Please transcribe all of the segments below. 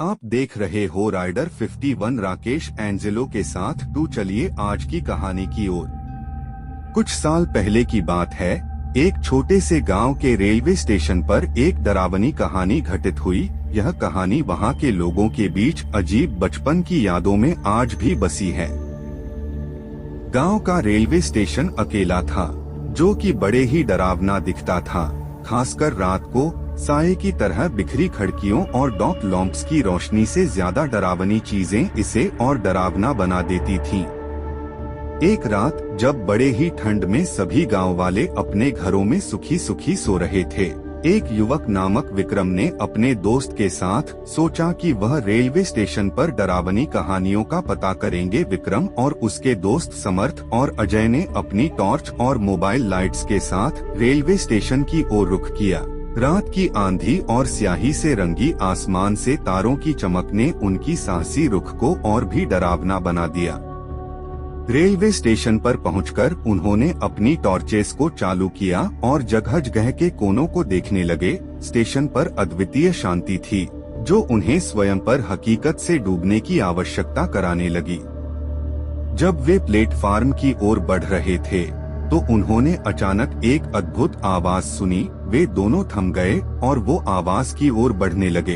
आप देख रहे हो राइडर 51 राकेश एंजेलो के साथ। तो चलिए आज की कहानी की ओर। कुछ साल पहले की बात है। एक छोटे से गांव के रेलवे स्टेशन पर एक डरावनी कहानी घटित हुई। यह कहानी वहां के लोगों के बीच अजीब बचपन की यादों में आज भी बसी है। गांव का रेलवे स्टेशन अकेला था, जो कि बड़े ही डरावना दिखता था, खासकर रात को। साए की तरह बिखरी खिड़कियों और डॉक लैंप्स की रोशनी से ज्यादा डरावनी चीजें इसे और डरावना बना देती थीं। एक रात जब बड़े ही ठंड में सभी गांव वाले अपने घरों में सुखी सुखी सो रहे थे, एक युवक नामक विक्रम ने अपने दोस्त के साथ सोचा कि वह रेलवे स्टेशन पर डरावनी कहानियों का पता करेंगे। विक्रम और उसके दोस्त समर्थ और अजय ने अपनी टॉर्च और मोबाइल लाइट्स के साथ रेलवे स्टेशन की ओर रुख किया। रात की आंधी और स्याही से रंगी आसमान से तारों की चमक ने उनकी साहसी रुख को और भी डरावना बना दिया। रेलवे स्टेशन पर पहुंचकर उन्होंने अपनी टॉर्चेस को चालू किया और जगह जगह के कोनों को देखने लगे। स्टेशन पर अद्वितीय शांति थी, जो उन्हें स्वयं पर हकीकत से डूबने की आवश्यकता कराने लगी। जब वे प्लेटफार्म की ओर बढ़ रहे थे, तो उन्होंने अचानक एक अद्भुत आवाज सुनी। वे दोनों थम गए और वो आवाज की ओर बढ़ने लगे।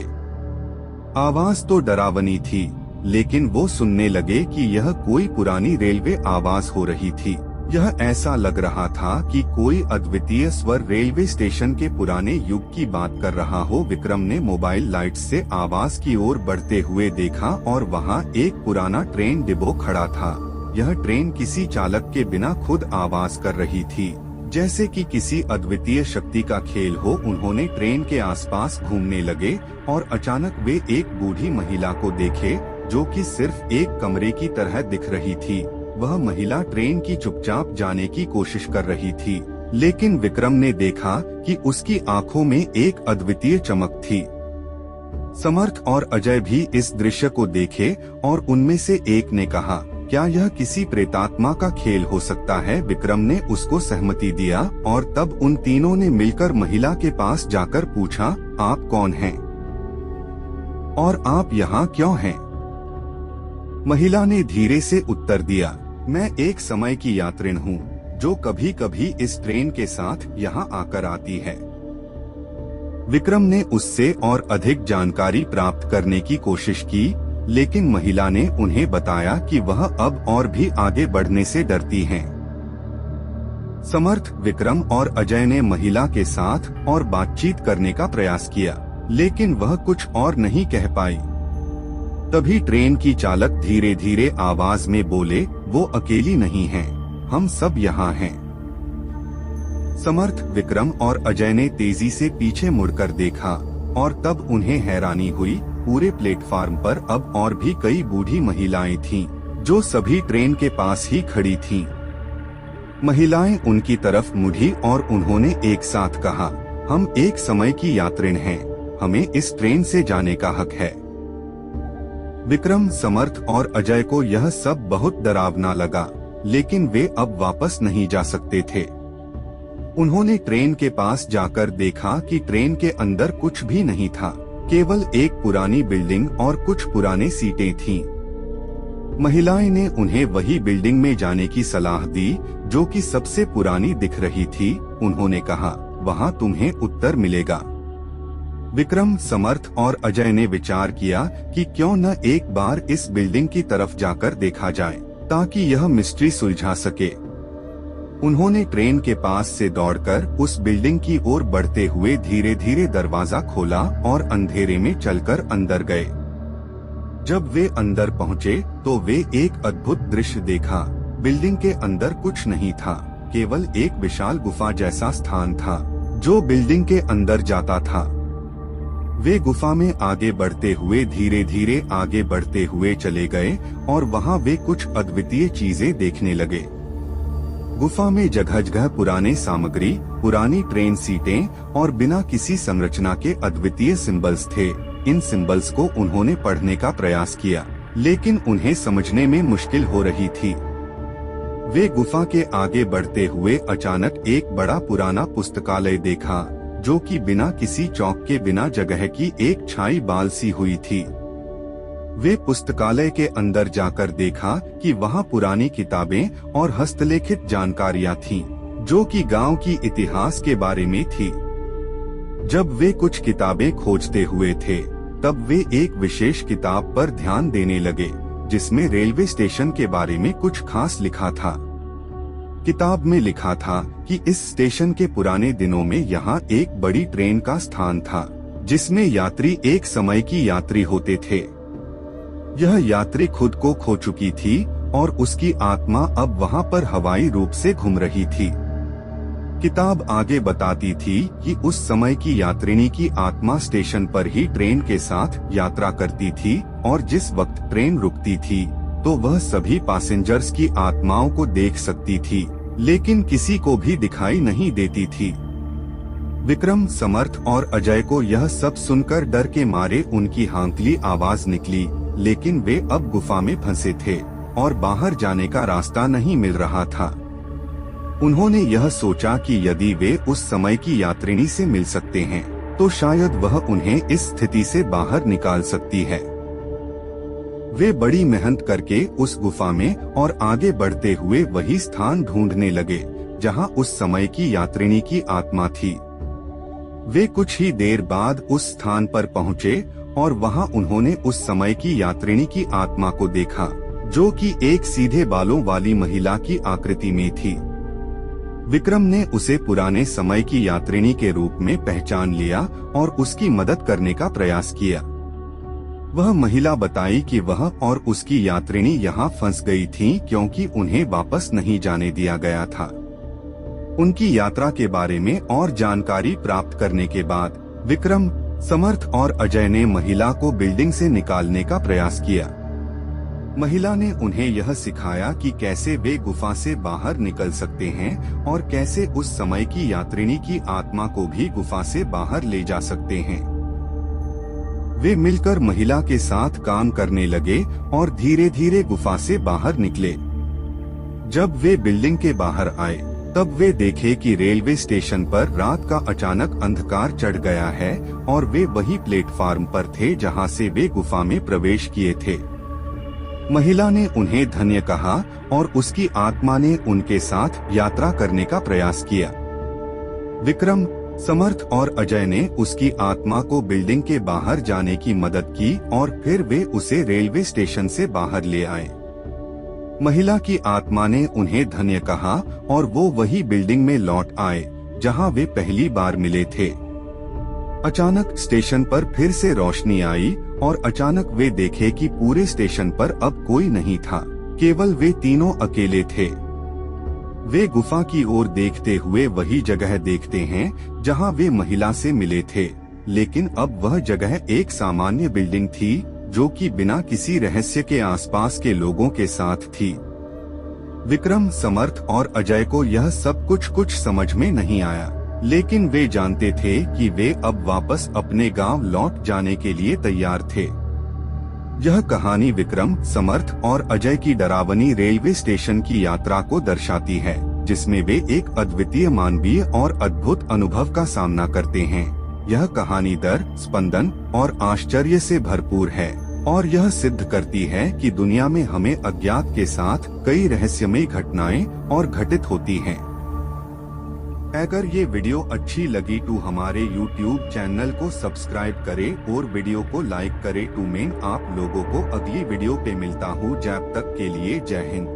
आवाज तो डरावनी थी, लेकिन वो सुनने लगे कि यह कोई पुरानी रेलवे आवाज हो रही थी। यह ऐसा लग रहा था कि कोई अद्वितीय स्वर रेलवे स्टेशन के पुराने युग की बात कर रहा हो। विक्रम ने मोबाइल लाइट से आवाज की ओर बढ़ते हुए देखा और वहाँ एक पुराना ट्रेन डिपो खड़ा था। यह ट्रेन किसी चालक के बिना खुद आवाज कर रही थी, जैसे कि किसी अद्वितीय शक्ति का खेल हो। उन्होंने ट्रेन के आसपास घूमने लगे और अचानक वे एक बूढ़ी महिला को देखे, जो कि सिर्फ एक कमरे की तरह दिख रही थी। वह महिला ट्रेन की चुपचाप जाने की कोशिश कर रही थी, लेकिन विक्रम ने देखा कि उसकी आंखों में एक अद्वितीय चमक थी। समर्थ और अजय भी इस दृश्य को देखे और उनमें से एक ने कहा, क्या यह किसी प्रेतात्मा का खेल हो सकता है? विक्रम ने उसको सहमति दिया और तब उन तीनों ने मिलकर महिला के पास जाकर पूछा, आप कौन हैं? और आप यहाँ क्यों हैं? महिला ने धीरे से उत्तर दिया, मैं एक समय की यात्रिन हूँ, जो कभी कभी इस ट्रेन के साथ यहाँ आकर आती है। विक्रम ने उससे और अधिक जानकारी प्राप्त करने की कोशिश की, लेकिन महिला ने उन्हें बताया कि वह अब और भी आगे बढ़ने से डरती हैं। समर्थ, विक्रम और अजय ने महिला के साथ और बातचीत करने का प्रयास किया, लेकिन वह कुछ और नहीं कह पाई। तभी ट्रेन की चालक धीरे धीरे आवाज में बोले, वो अकेली नहीं हैं, हम सब यहाँ हैं। समर्थ, विक्रम और अजय ने तेजी से पीछे मुड़कर देखा और तब उन्हें हैरानी हुई। पूरे प्लेटफार्म पर अब और भी कई बूढ़ी महिलाएं थीं, जो सभी ट्रेन के पास ही खड़ी थीं। महिलाएं उनकी तरफ मुड़ी और उन्होंने एक साथ कहा, हम एक समय की यात्रिन हैं, हमें इस ट्रेन से जाने का हक है। विक्रम, समर्थ और अजय को यह सब बहुत डरावना लगा, लेकिन वे अब वापस नहीं जा सकते थे। उन्होंने ट्रेन के पास जाकर देखा कि ट्रेन के अंदर कुछ भी नहीं था, केवल एक पुरानी बिल्डिंग और कुछ पुराने सीटें थीं। महिलाएं ने उन्हें वही बिल्डिंग में जाने की सलाह दी, जो कि सबसे पुरानी दिख रही थी। उन्होंने कहा, वहां तुम्हें उत्तर मिलेगा। विक्रम, समर्थ और अजय ने विचार किया कि क्यों न एक बार इस बिल्डिंग की तरफ जाकर देखा जाए, ताकि यह मिस्ट्री सुलझा सके। उन्होंने ट्रेन के पास से दौड़कर उस बिल्डिंग की ओर बढ़ते हुए धीरे धीरे दरवाजा खोला और अंधेरे में चलकर अंदर गए। जब वे अंदर पहुंचे, तो वे एक अद्भुत दृश्य देखा। बिल्डिंग के अंदर कुछ नहीं था, केवल एक विशाल गुफा जैसा स्थान था, जो बिल्डिंग के अंदर जाता था। वे गुफा में आगे बढ़ते हुए धीरे धीरे आगे बढ़ते हुए चले गए और वहां वे कुछ अद्वितीय चीजें देखने लगे। गुफा में जगह जगह पुराने सामग्री, पुरानी ट्रेन सीटें और बिना किसी संरचना के अद्वितीय सिंबल्स थे। इन सिंबल्स को उन्होंने पढ़ने का प्रयास किया, लेकिन उन्हें समझने में मुश्किल हो रही थी। वे गुफा के आगे बढ़ते हुए अचानक एक बड़ा पुराना पुस्तकालय देखा, जो कि बिना किसी चौक के बिना जगह की एक छाई बाल सी हुई थी। वे पुस्तकालय के अंदर जाकर देखा कि वहाँ पुरानी किताबें और हस्तलिखित जानकारियाँ थीं, जो कि गांव की इतिहास के बारे में थी। जब वे कुछ किताबें खोजते हुए थे, तब वे एक विशेष किताब पर ध्यान देने लगे, जिसमें रेलवे स्टेशन के बारे में कुछ खास लिखा था। किताब में लिखा था कि इस स्टेशन के पुराने दिनों में यहाँ एक बड़ी ट्रेन का स्थान था, जिसमें यात्री एक समय की यात्री होते थे। यह यात्री खुद को खो चुकी थी और उसकी आत्मा अब वहाँ पर हवाई रूप से घूम रही थी। किताब आगे बताती थी कि उस समय की यात्रिनी की आत्मा स्टेशन पर ही ट्रेन के साथ यात्रा करती थी और जिस वक्त ट्रेन रुकती थी तो वह सभी पैसेंजर्स की आत्माओं को देख सकती थी, लेकिन किसी को भी दिखाई नहीं देती थी। विक्रम, समर्थ और अजय को यह सब सुनकर डर के मारे उनकी हांकली आवाज निकली, लेकिन वे अब गुफा में फंसे थे और बाहर जाने का रास्ता नहीं मिल रहा था। उन्होंने यह सोचा कि यदि वे उस समय की यात्रिनी से मिल सकते हैं, तो शायद वह उन्हें इस स्थिति से बाहर निकाल सकती है। वे बड़ी मेहनत करके उस गुफा में और आगे बढ़ते हुए वही स्थान ढूंढने लगे जहां उस समय की यात्रिनी की आत्मा थी। वे कुछ ही देर बाद उस स्थान पर पहुंचे और वहां उन्होंने उस समय की यात्रिनी की आत्मा को देखा, जो कि एक सीधे बालों वाली महिला की आकृति में थी। विक्रम ने उसे पुराने समय की यात्रिनी के रूप में पहचान लिया और उसकी मदद करने का प्रयास किया। वह महिला बताई कि वह और उसकी यात्रिनी यहाँ फंस गई थीं क्योंकि उन्हें वापस नहीं जाने दिया गया था। उनकी यात्रा के बारे में और जानकारी प्राप्त करने के बाद विक्रम, समर्थ और अजय ने महिला को बिल्डिंग से निकालने का प्रयास किया। महिला ने उन्हें यह सिखाया कि कैसे वे गुफा से बाहर निकल सकते हैं और कैसे उस समय की यात्रिनी की आत्मा को भी गुफा से बाहर ले जा सकते हैं। वे मिलकर महिला के साथ काम करने लगे और धीरे धीरे गुफा से बाहर निकले। जब वे बिल्डिंग के बाहर आए, तब वे देखे कि रेलवे स्टेशन पर रात का अचानक अंधकार चढ़ गया है और वे वही प्लेटफार्म पर थे जहां से वे गुफा में प्रवेश किए थे। महिला ने उन्हें धन्य कहा और उसकी आत्मा ने उनके साथ यात्रा करने का प्रयास किया। विक्रम, समर्थ और अजय ने उसकी आत्मा को बिल्डिंग के बाहर जाने की मदद की और फिर वे उसे रेलवे स्टेशन से बाहर ले आए। महिला की आत्मा ने उन्हें धन्य कहा और वो वही बिल्डिंग में लौट आए जहां वे पहली बार मिले थे। अचानक स्टेशन पर फिर से रोशनी आई और अचानक वे देखे कि पूरे स्टेशन पर अब कोई नहीं था, केवल वे तीनों अकेले थे। वे गुफा की ओर देखते हुए वही जगह देखते हैं जहां वे महिला से मिले थे, लेकिन अब वह जगह एक सामान्य बिल्डिंग थी जो कि बिना किसी रहस्य के आसपास के लोगों के साथ थी। विक्रम, समर्थ और अजय को यह सब कुछ समझ में नहीं आया, लेकिन वे जानते थे कि वे अब वापस अपने गांव लौट जाने के लिए तैयार थे। यह कहानी विक्रम, समर्थ और अजय की डरावनी रेलवे स्टेशन की यात्रा को दर्शाती है, जिसमें वे एक अद्वितीय मानवीय और अद्भुत अनुभव का सामना करते हैं। यह कहानी डर, स्पंदन और आश्चर्य से भरपूर है और यह सिद्ध करती है कि दुनिया में हमें अज्ञात के साथ कई रहस्यमयी घटनाएं और घटित होती हैं। अगर ये वीडियो अच्छी लगी तो हमारे YouTube चैनल को सब्सक्राइब करें और वीडियो को लाइक करें। मैं आप लोगों को अगली वीडियो पे मिलता हूँ। जब तक के लिए जय हिंद।